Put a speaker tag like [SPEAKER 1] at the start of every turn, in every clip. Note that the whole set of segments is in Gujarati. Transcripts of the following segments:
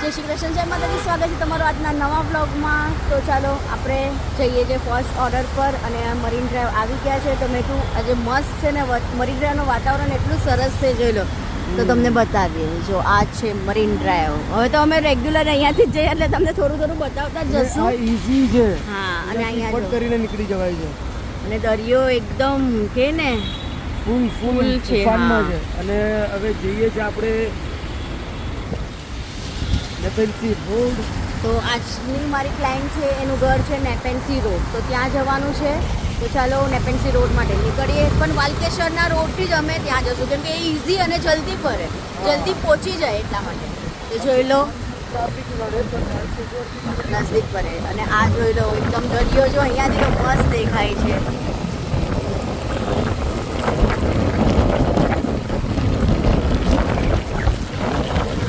[SPEAKER 1] જય શ્રી કૃષ્ણ, જય માતાજી. સ્વાગત છે તમારું આજના નવા વ્લોગમાં. તો ચાલો આપણે જઈએ જે ફર્સ્ટ ઓર્ડર પર અને મરીન ડ્રાઈવ આવી ગયા છે. તો મેં તું આજે મસ્ત છે ને મરીન ડ્રાઈવનું વાતાવરણ એટલું સરસ છે, જોઈ લો. તો તમને બતાવીએ, જો આ છે મરીન ડ્રાઈવ. હવે તો અમે રેગ્યુલર અહીંયાથી જ જઈએ એટલે તમને થોડું થોડું બતાવતા જ જશું.
[SPEAKER 2] આ ઈઝી છે.
[SPEAKER 1] હા, અને અહીંયા
[SPEAKER 2] ફટ કરીને નીકળી જવાય છે.
[SPEAKER 1] અને દરિયો એકદમ કે ને
[SPEAKER 2] ફૂલ
[SPEAKER 1] છે.
[SPEAKER 2] તોફાનમાં છે. અને હવે જઈએ છે આપણે નેપેન્સી રોડ.
[SPEAKER 1] તો આજની મારી ક્લાયન્ટ છે, એનું ઘર છે નેપેન્સી રોડ. તો ત્યાં જવાનું છે. તો ચાલો નેપેન્સી રોડ માટે નીકળીએ. પણ વાલકેશ્વરના રોડથી જ અમે ત્યાં જશું, કેમ કે એ ઇઝી અને જલ્દી પડે, જલ્દી પહોંચી જાય એટલા માટે. તો જોઈ લો, નજદીક પડે. અને આ જોઈ લો, એકદમ દરિયો જો અહીંયાથી તો મસ્ત દેખાય છે.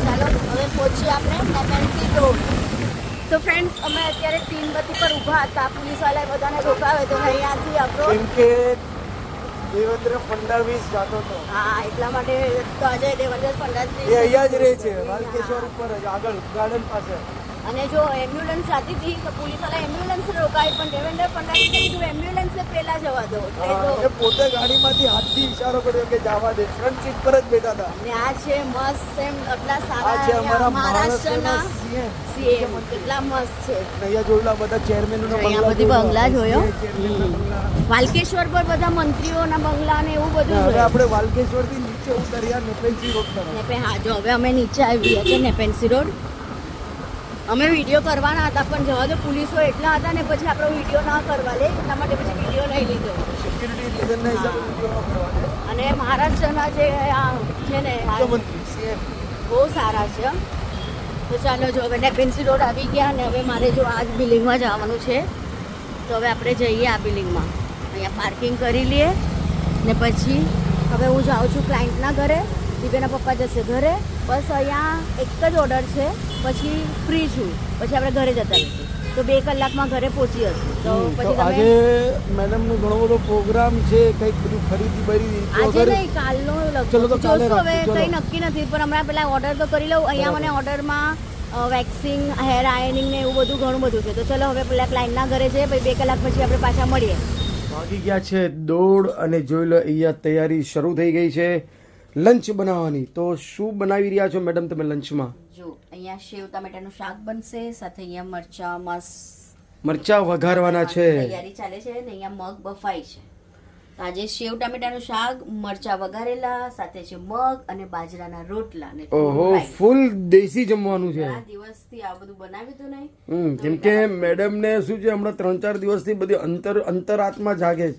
[SPEAKER 1] ચાલો હવે પહોંચીએ આપણે નેપેન્સી રોડ. તો ફ્રેન્ડ્સ, અમે અત્યારે તીનબત્તી પર ઊભા હતા. પોલીસવાળાએ બધાને રોકાવે તો અહીંયાથી આપણો
[SPEAKER 2] કેમ કે દેવેન્દ્ર ફડણવીસ જાતો હતો.
[SPEAKER 1] હા, એટલા માટે તો આજે દેવેન્દ્ર
[SPEAKER 2] એ
[SPEAKER 1] ફડણવીસ
[SPEAKER 2] અહીંયા જ રહે છે, વાલકેશ્વર ઉપર જ આગળ ગાર્ડન પાસે.
[SPEAKER 1] અને જો એમ્બ્યુલન્સ જતી હતી તો પોલીસવાળા એમ્બ્યુલન્સ રોકાય, પણ દેવેન્દ્ર ફડણવીસે કીધું એમ્બ્યુલન્સને પહેલા જવા દો.
[SPEAKER 2] એ પોતે ગાડીમાંથી હાથથી ઈશારો કર્યો કે જવા દે. ફ્રન્ટ સીટ પર જ બેઠા હતા.
[SPEAKER 1] અને આ છે મસ્ત એમ આટલા
[SPEAKER 2] આ છે
[SPEAKER 1] સારા
[SPEAKER 2] અમારા
[SPEAKER 1] મહારાષ્ટ્રના
[SPEAKER 2] CM.
[SPEAKER 1] સીએમ, કેટલા મસ્ત છે.
[SPEAKER 2] અહીંયા જોયેલા બધા ચેરમેનોના
[SPEAKER 1] અહીંયા બધી બંગલા જોયો.
[SPEAKER 2] ચેરમેનના બંગલા.
[SPEAKER 1] વાલકેશ્વર પર બધા મંત્રીઓના બંગલા ને એવું બધું
[SPEAKER 2] હવે
[SPEAKER 1] જોયું.
[SPEAKER 2] આપણે વાલકેશ્વરથી નીચે ઉતર્યા નેપેન્સી રોડ તરફ.
[SPEAKER 1] હા, જો હવે અમે નીચે આવી ગયા નેપેન્સી રોડ. અમે વિડીયો કરવાના હતા, પણ જવા દો, પોલીસો એટલા હતા ને પછી આપણો વિડીયો ના કરવા લે, એટલા માટે પછી વિડીયો નહીં લીધો.
[SPEAKER 2] સિક્યુરિટી રીઝનના હિસાબે વિડીયો ન કરવા દે.
[SPEAKER 1] અને મહારાષ્ટ્રના જે આ છે ને આ
[SPEAKER 2] મુખ્યમંત્રી CM.
[SPEAKER 1] બહુ સારા છે. તો ચાલો, જો હવે નેપેન્સી રોડ આવી ગયા ને હવે મારે જો આ જ બિલ્ડિંગમાં જવાનું છે. તો હવે આપણે જઈએ આ બિલ્ડિંગમાં, અહીંયા પાર્કિંગ કરી લઈએ ને પછી હવે હું જાઉં છું ક્લાયન્ટના ઘરે. દિવ્યાના પપ્પા જશે ઘરે. બસ અહીંયા એક જ ઓર્ડર છે, પછી ફ્રી છું, પછી આપણે ઘરે જતા રહીશું. તો 2 કલાકમાં ઘરે પહોંચી હશું. તો પછી તમે
[SPEAKER 2] આજે મેડમનો ઘણો બધો પ્રોગ્રામ છે, કંઈક બધું ખરીદી બરી.
[SPEAKER 1] આજે નહીં, કાલનો
[SPEAKER 2] ચલો તો કાલે
[SPEAKER 1] જોશું. હવે
[SPEAKER 2] રાખીએ, ચલો.
[SPEAKER 1] કંઈ નક્કી નથી, પણ હમણાં પહેલાં ઓર્ડર તો કરી લઉં. અહીંયા મને ઓર્ડરમાં વેક્સિંગ, હેર આયનિંગ ને એવું બધું ઘણું બધું છે. તો ચલો હવે પેલા ક્લાયન્ટના ઘરે જઈએ, પછી 2 કલાક પછી આપણે પાછા મળીએ.
[SPEAKER 2] વાગી ગયા છે દોડ અને જોઈ લો અહીંયા તૈયારી શરૂ થઈ ગઈ છે લંચ બનાવવાની. તો શું બનાવી રહ્યા છો મેડમ તમે લંચમાં?
[SPEAKER 1] જો અહીંયા સેવ ટામેટાનું શાક બનશે, સાથે અહીંયા મરચા મસ્ત
[SPEAKER 2] મરચા વઘારવાના છે.
[SPEAKER 1] તૈયારી ચાલે છે ને અહીંયા મગ બફાઈ છે. તો આજે સેવ ટામેટાનું શાક, મરચા વઘારેલા, સાથે છે મગ અને બાજરાના રોટલા ને
[SPEAKER 2] ઓહો, ફૂલ દેશી જમવાનું છે.
[SPEAKER 1] આ દિવસથી આ બધું બનાવ્યું તો નહીં.
[SPEAKER 2] કેમ કે મેડમ ને શું છે, હમણાં 3-4 દિવસથી બધી અંતરાત્મા જાગે છે.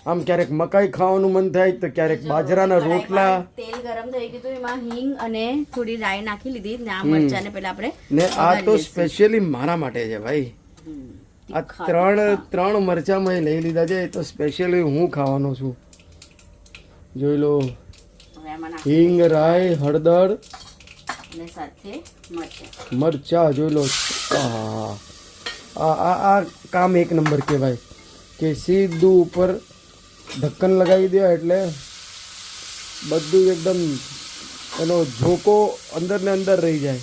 [SPEAKER 2] આમ ક્યારેક મકાઈ ખાવાનું મન થાય તો ક્યારેક બાજરાના રોટલા.
[SPEAKER 1] તેલ ગરમ થઈ ગયું તો એમાં હિંગ અને થોડી રાઈ નાખી લીધી ને આ મરચા ને પેલા આપણે
[SPEAKER 2] ને આ તો સ્પેશિયલી મારા માટે છે ભાઈ. આ ત્રણ મરચા મેં લઈ લીધા છે, તો સ્પેશિયલી હું ખાવાનો છું. જોઈ લો,
[SPEAKER 1] હવે આમાં નાખી
[SPEAKER 2] હિંગ, રાઈ, હળદર
[SPEAKER 1] અને સાથે મરચા.
[SPEAKER 2] મરચા જોઈ લો. આ કામ એક નંબર કહેવાય કે સીધું ઉપર ઢક્કન લગાવી દે એટલે બધું એકદમ એનો ઝોકો અંદર ને અંદર રહી જાય.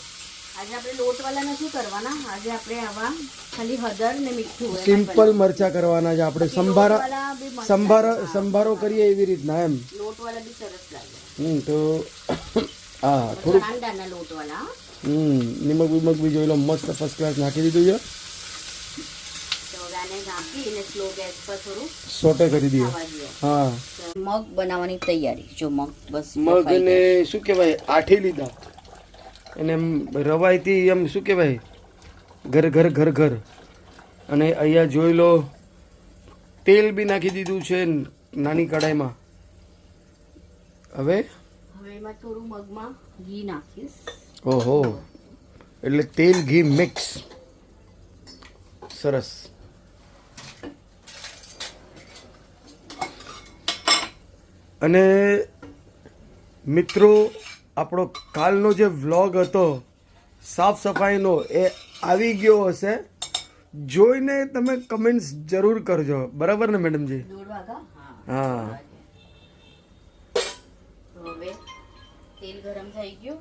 [SPEAKER 1] આજે આપણે લોટવાળા નથી કરવાના. આજે આપણે આવા ખાલી હળદર ને મીઠું
[SPEAKER 2] સિમ્પલ મરચા કરવાના છે આપણે. સંભારો કરીએ એવી રીતના એમ.
[SPEAKER 1] લોટવાળા બી સરસ લાગે.
[SPEAKER 2] તો હા, થોડુંક
[SPEAKER 1] કાંદાના લોટવાળા.
[SPEAKER 2] નિમક વિમક બી જોઈ લો, મસ્ત ફર્સ્ટ ક્લાસ નાખી દીધું છે.
[SPEAKER 1] તો હવે આને નાખીને સ્લો ગેસ પર થોડું
[SPEAKER 2] સોટે કરી દઈએ. હા,
[SPEAKER 1] મગ બનાવવાની તૈયારી. જો મગ બસ
[SPEAKER 2] મગ ને શું કહેવાય, આઠી લીધા એને એમ રવાઈથી એમ શું કહેવાય, ઘર ઘર ઘર ઘર. અને અહીંયા જોઈ લો તેલ બી નાખી દીધું છે નાની કડાઈમાં. હવે
[SPEAKER 1] એમાં થોડું મગમાં ઘી નાખીશ.
[SPEAKER 2] ઓહો, એટલે તેલ ઘી મિક્સ. સરસ. અને મિત્રો, આપણો કાલનો જે વ્લોગ હતો સાફ સફાઈનો, એ આવી ગયો હશે. જોઈને તમે કમેન્ટ્સ જરૂર કરજો, બરાબર ને મેડમજી? હા.
[SPEAKER 1] તો હવે તેલ ગરમ થઈ ગયું.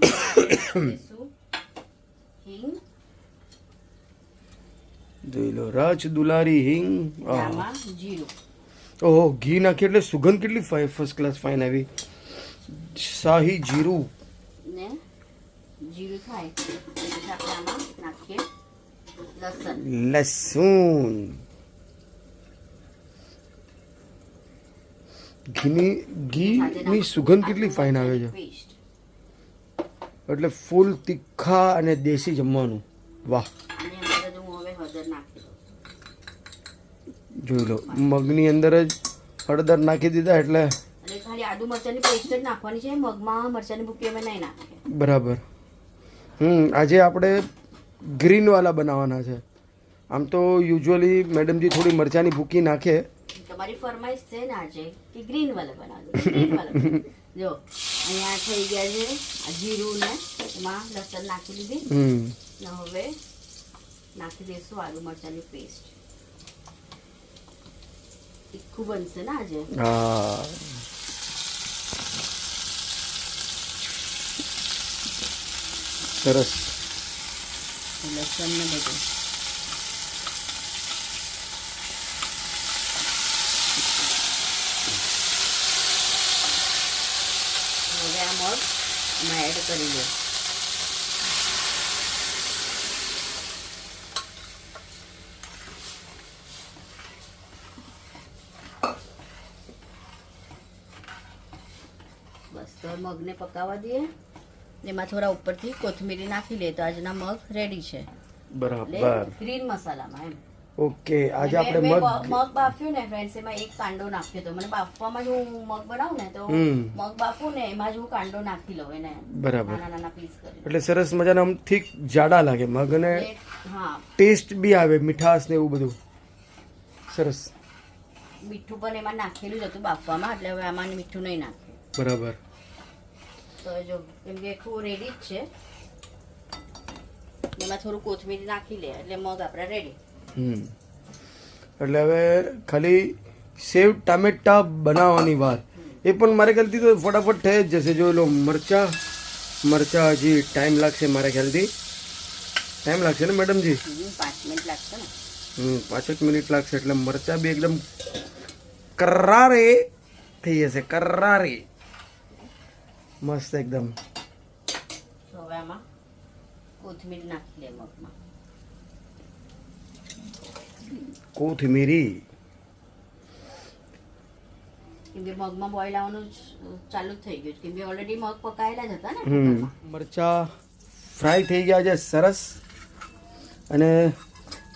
[SPEAKER 1] હિંગ,
[SPEAKER 2] જોઈ લો રાજ દુલારી હિંગ.
[SPEAKER 1] આમાં જીરું.
[SPEAKER 2] ઓહો, ઘી નાખી એટલે સુગંધ કેટલી ફર્સ્ટ ક્લાસ ફાઇન આવી. શાહી જીરું
[SPEAKER 1] ને જીરું થાય એટલે આપણે આમાં નાખીએ લસણ.
[SPEAKER 2] લસણ. ઘીની સુગંધ કેટલી ફાઇન આવે છે.
[SPEAKER 1] પેસ્ટ.
[SPEAKER 2] એટલે ફૂલ તીખા અને દેશી જમવાનું. વાહ.
[SPEAKER 1] અને અંદર જ હું હવે હળદર નાખી દઉં.
[SPEAKER 2] જોઈ લો, મગની અંદર જ હળદર નાખી દીધા એટલે
[SPEAKER 1] અને ખાલી આદુ મરચાંની પેસ્ટ જ નાખવાની છે. મગમાં મરચાંની ભૂકી અમે નહીં નાખીએ.
[SPEAKER 2] બરાબર. આજે આપણે ગ્રીન વાલા બનાવવાના છે. આમ તો યુઝ્યુઅલી મેડમજી થોડી મરચાંની ભૂકી નાખે.
[SPEAKER 1] તમારી ફરમાઈશ છે ને આજે કે ગ્રીન વાલા બનાવજો. ગ્રીન વાલા જો અહીંયા થઈ ગયા છે આ જીરું ને એમાં લસણ નાખી દીધી. ને હવે નાખી દઈશું આદુ મરચાંની પેસ્ટ. તીખું બનશે ને આજે.
[SPEAKER 2] હા, સરસ.
[SPEAKER 1] લસણ ને બધું હવે આ મગ એમાં એડ કરી દો. બસ તો મગને પકાવવા દઈએ. એમાં થોડા ઉપરથી કોથમીરી નાખી લે તો આજના મગ રેડી છે.
[SPEAKER 2] બરાબર.
[SPEAKER 1] ગ્રીન મસાલામાં એમ.
[SPEAKER 2] ઓકે, આજે આપણે
[SPEAKER 1] મેં
[SPEAKER 2] મગ
[SPEAKER 1] મગ બાફ્યું ને ફ્રેન્ડ્સ, એમાં એક કાંડો નાખ્યો તો મને બાફવામાં જો હું મગ બનાવું ને તો મગ બાફું ને એમાં જ હું કાંડો નાખી લઉં એને.
[SPEAKER 2] બરાબર.
[SPEAKER 1] નાના નાના પીસ કરી.
[SPEAKER 2] એટલે સરસ મજાના આમ ઠીક જાડા લાગે મગ અને
[SPEAKER 1] હા,
[SPEAKER 2] ટેસ્ટ બી આવે, મીઠાશ ને એવું બધું સરસ.
[SPEAKER 1] મીઠું પણ એમાં નાખેલું જ હતું બાફવામાં, એટલે હવે આમાં મીઠું નહીં નાખ્યું.
[SPEAKER 2] બરાબર.
[SPEAKER 1] તો જો કેમ કે આખું રેડી જ છે. એમાં થોડું કોથમીર નાખી લે એટલે મગ આપણા રેડી.
[SPEAKER 2] એટલે હવે ખાલી સેવ ટામેટા બનાવવાની વાત. એ પણ મારે ખ્યાલથી તો ફટાફટ થઈ જ જશે. જોઈ લો, મરચા હજી ટાઈમ લાગશે મારા ખ્યાલથી. ટાઈમ લાગશે ને મેડમજી?
[SPEAKER 1] 5 મિનિટ લાગશે ને.
[SPEAKER 2] 5 મિનિટ લાગશે એટલે મરચા બી એકદમ કરારે થઈ જશે. કરારે મસ્ત એકદમ.
[SPEAKER 1] તો હવે આમાં કોથમીર નાખી લે મગમાં.
[SPEAKER 2] કોથમીરી.
[SPEAKER 1] કેમ કે મગમાં બોઇલ આવવાનું ચાલુ જ થઈ ગયું, કેમ કે ઓલરેડી મગ પકાયેલા જ હતા ને.
[SPEAKER 2] મરચા ફ્રાય થઈ ગયા છે સરસ. અને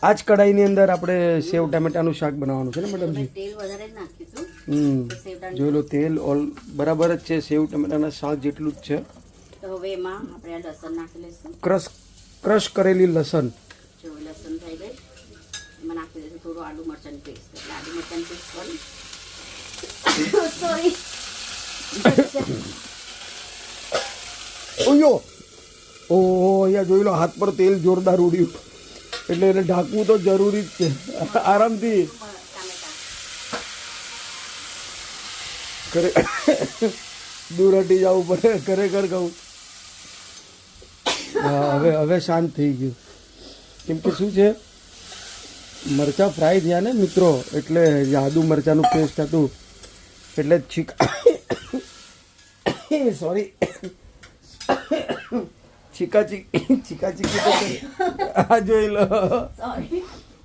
[SPEAKER 2] આ જ કઢાઈની અંદર આપણે સેવ ટામેટાનું શાક બનાવવાનું છે ને મેડમજી?
[SPEAKER 1] તેલ વધારે જ નાખ્યું હતું.
[SPEAKER 2] જોઈ લો, તેલ બરાબર જ છે. સેવ ટામેટાના શાક જેટલું જ છે.
[SPEAKER 1] તો હવે એમાં આપણે આ લસણ નાખી લઈશું.
[SPEAKER 2] ક્રશ કરેલી લસણ.
[SPEAKER 1] જો લસણ થઈ ગઈ, એમાં નાખી દઈશું થોડું આદુ મરચાંની પેસ્ટ. એટલે આદુ મરચાંની પેસ્ટ કરી સોરી
[SPEAKER 2] ઓયો, ઓહો, અહીંયા જોઈ લો, હાથ પર તેલ જોરદાર ઉડ્યું. એટલે એને ઢાંકવું તો જરૂરી જ છે. આરામથી દૂર હટી જવું પડે, ખરેખર કહું. હા, હવે શાંત થઈ ગયું. કેમ કે શું છે, મરચાં ફ્રાય થયા ને મિત્રો, એટલે આદુ મરચાંનું પેસ્ટ હતું એટલે સોરી ચીકાચીકી. આ જોઈ લો,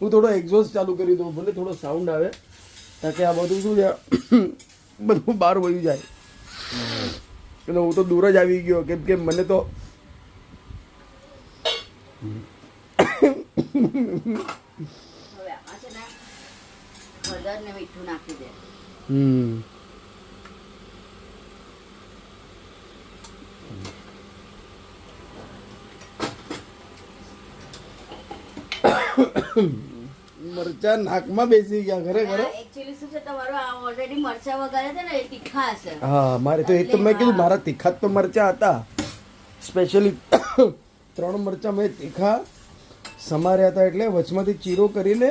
[SPEAKER 2] હું થોડો એક્ઝોસ્ટ ચાલુ કરી દઉં, ભલે થોડો સાઉન્ડ આવે, તાકે આ બધું શું છે બધું બહાર વયું જાય. એટલે હું તો દૂર જ આવી ગયો, કેમ કે મને તો
[SPEAKER 1] હવે આમાં છે ને હળદર ને મીઠું નાખી દે.
[SPEAKER 2] મરચા નાકમાં બેસી ગયા ખરેખર.
[SPEAKER 1] એકચ્યુઅલી શું છે, તમારો આ ઓલરેડી મરચા વગાડ્યા હતા ને, એ તીખા હશે.
[SPEAKER 2] હા, મારે તો એક તો મેં કીધું મારા તીખા તો મરચા હતા. સ્પેશિયલી 3 મરચા મેં તીખા સમાર્યા હતા, એટલે વચમાંથી ચીરો કરીને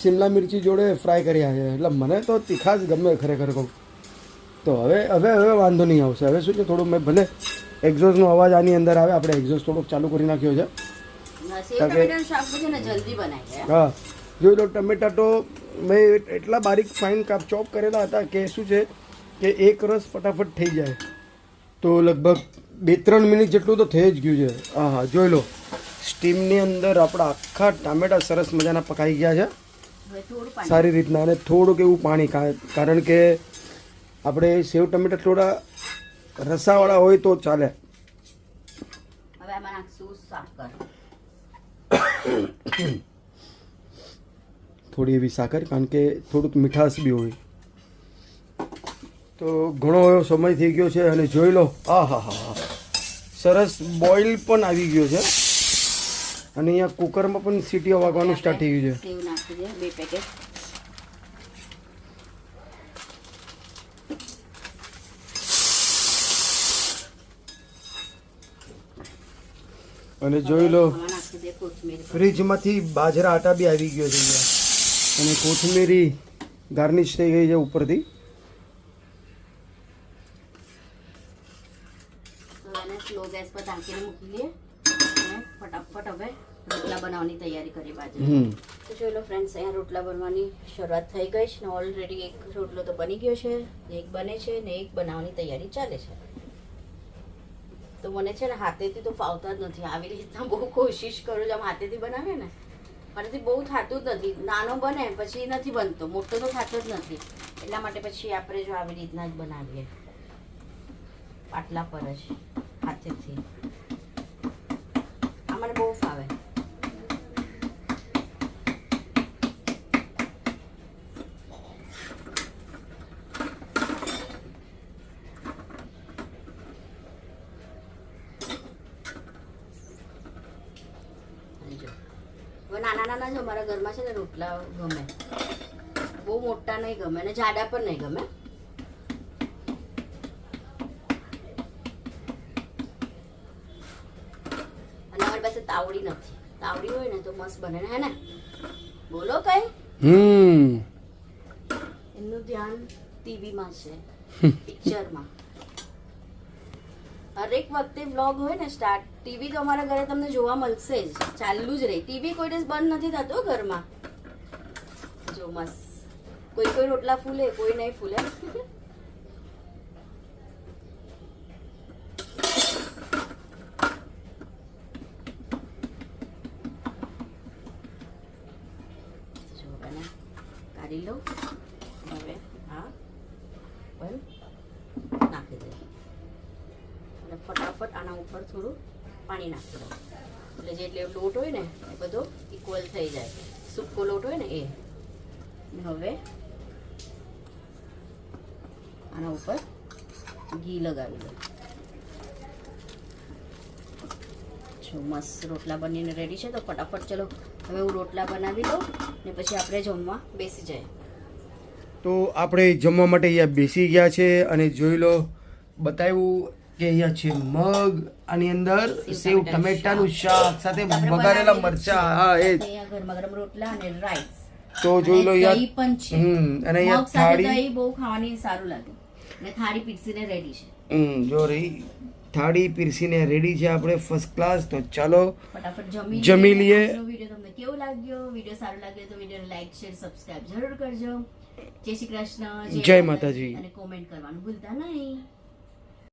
[SPEAKER 2] શિમલા મિરચી જોડે ફ્રાય કર્યા છે. એટલે મને તો તીખા જ ગમે ખરેખર કહું તો. હવે વાંધો નહીં આવશે. હવે શું છે, થોડું મેં ભલે એક્ઝોસ્ટનો અવાજ આની અંદર આવે. આપણે એક્ઝોસ્ટ થોડોક ચાલુ કરી નાખ્યો છે.
[SPEAKER 1] સેવ ટમેટાનું શાક છે ને જલ્દી બનાવી દે.
[SPEAKER 2] હા, જોઈ લો ટમેટા તો મેં એટલા બારીક ફાઇન ચોપ કરેલા હતા કે શું છે કે એક રસ ફટાફટ થઈ જાય. તો લગભગ 2-3 મિનિટ જેટલું તો થઈ જ ગયું છે. હા હા, જોઈ લો સ્ટીમની અંદર આપણા આખા ટામેટા સરસ મજાના પકાઈ ગયા છે
[SPEAKER 1] હવે થોડું પાણી.
[SPEAKER 2] સારી રીતના. અને થોડુંક એવું પાણી, કારણ કે આપણે સેવ ટમેટા થોડા રસાવાળા હોય તો ચાલે.
[SPEAKER 1] હવે આમાં નાખશું સાકર.
[SPEAKER 2] થોડી એવી સાકર, કારણ કે થોડુંક મીઠાશ બી હોય. તો ઘણો એવો સમય થઈ ગયો છે અને જોઈ લો આ હા હા હા સરસ બોઇલ પણ આવી ગયો છે. અને અહીંયા કુકરમાં પણ સીટીઓ વાગવાનું સ્ટાર્ટ થઈ ગયું છે.
[SPEAKER 1] સેવ નાખી દે 2 પેકેટ.
[SPEAKER 2] અને જોઈ લો
[SPEAKER 1] આમાં નાખી દે કોથમીર.
[SPEAKER 2] ફ્રીજમાંથી બાજરા આટા બી આવી ગયો છે અહીંયા. અને કોથમીરી ગાર્નિશ થઈ ગઈ છે ઉપરથી.
[SPEAKER 1] તો એને સ્લો ગેસ પર ઢાંકીને મૂકી દઈએ અને ફટાફટ હવે રોટલા બનાવવાની તૈયારી કરી બાજુ. તો જોઈ લો ફ્રેન્ડ્સ, અહીંયા રોટલા બનવાની શરૂઆત થઈ ગઈ છે ને ઓલરેડી એક રોટલો તો બની ગયો છે, એક બને છે ને એક બનાવવાની તૈયારી ચાલે છે. તો મને છે ને હાથેથી તો ફાવતા જ નથી. આવી રીતના બહુ કોશિશ કરું છું આમ હાથેથી બનાવે ને, મારાથી બહુ થતું જ નથી. નાનો બને પછી નથી બનતો, મોટો તો થતો જ નથી. એટલા માટે પછી આપણે જો આવી રીતના જ બનાવીએ પાટલા પર જ હાથેથી. આ મને બહુ ફાવે. નાના નાના જ અમારા ઘરમાં છે ને રોટલા ગમે. બહુ મોટા નહીં ગમે અને જાડા પણ નહીં ગમે. અને અમારી પાસે તાવડી નથી. તાવડી હોય ને તો મસ્ત બને ને, હે ને? બોલો કઈ. એમનું ધ્યાન ટીવીમાં છે, પિક્ચરમાં. હરેક વખતે વ્લોગ હોય ને સ્ટાર્ટ, ટીવી તો અમારા ઘરે તમને જોવા મળશે જ, ચાલુ જ રહે. ટીવી કોઈ દિવસ બંધ નથી થતો ઘરમાં. જો મસ્ત કોઈ કોઈ રોટલા ફૂલે, કોઈ નહીં ફૂલે. જો બને કાઢી લો. હવે હા પણ નાખી દે અને ફટાફટ આના ઉપર થોડું પાણી નાખી દો એટલે જે લોટ હોય ને એ બધો ઇક્વલ થઈ જાય. સૂકો લોટ હોય ને એ. હવે આના ઉપર ઘી લગાવી દો. જો મસ્ત રોટલા બનીને રેડી છે. તો ફટાફટ ચલો હવે હું રોટલા બનાવી દઉં ને પછી આપણે જમવા બેસી જાય.
[SPEAKER 2] તો આપણે જમવા માટે અહીંયા બેસી ગયા છે અને જોઈ લો બતાવ્યું કે અહીંયા છે મગ, આની અંદર સેવ ટમેટાનું શાક સાથે વઘારેલા મરચા. હા એ
[SPEAKER 1] અહીંયા ગરમા ગરમ રોટલા અને રાઈસ.
[SPEAKER 2] તો જોઈ લો
[SPEAKER 1] દહીં પણ છે.
[SPEAKER 2] અને અહીંયા
[SPEAKER 1] મગ સાથે
[SPEAKER 2] થાળી
[SPEAKER 1] દહીં બહુ ખાવાની સારું લાગે. અને થાળી પીરસીને રેડી છે.
[SPEAKER 2] જો રહી થાળી પીરસીને રેડી છે આપણે ફર્સ્ટ ક્લાસ. તો ચાલો
[SPEAKER 1] ફટાફટ
[SPEAKER 2] જમી લઈએ.
[SPEAKER 1] આજનો વિડીયો તમને કેવો લાગ્યો? વિડીયો સારો લાગ્યો તો વિડીયોને લાઈક શેર સબસ્ક્રાઇબ જરૂર કરજો. જય શ્રી કૃષ્ણ,
[SPEAKER 2] જય માતાજી.
[SPEAKER 1] અને કોમેન્ટ કરવાનું ભૂલતા નહીં.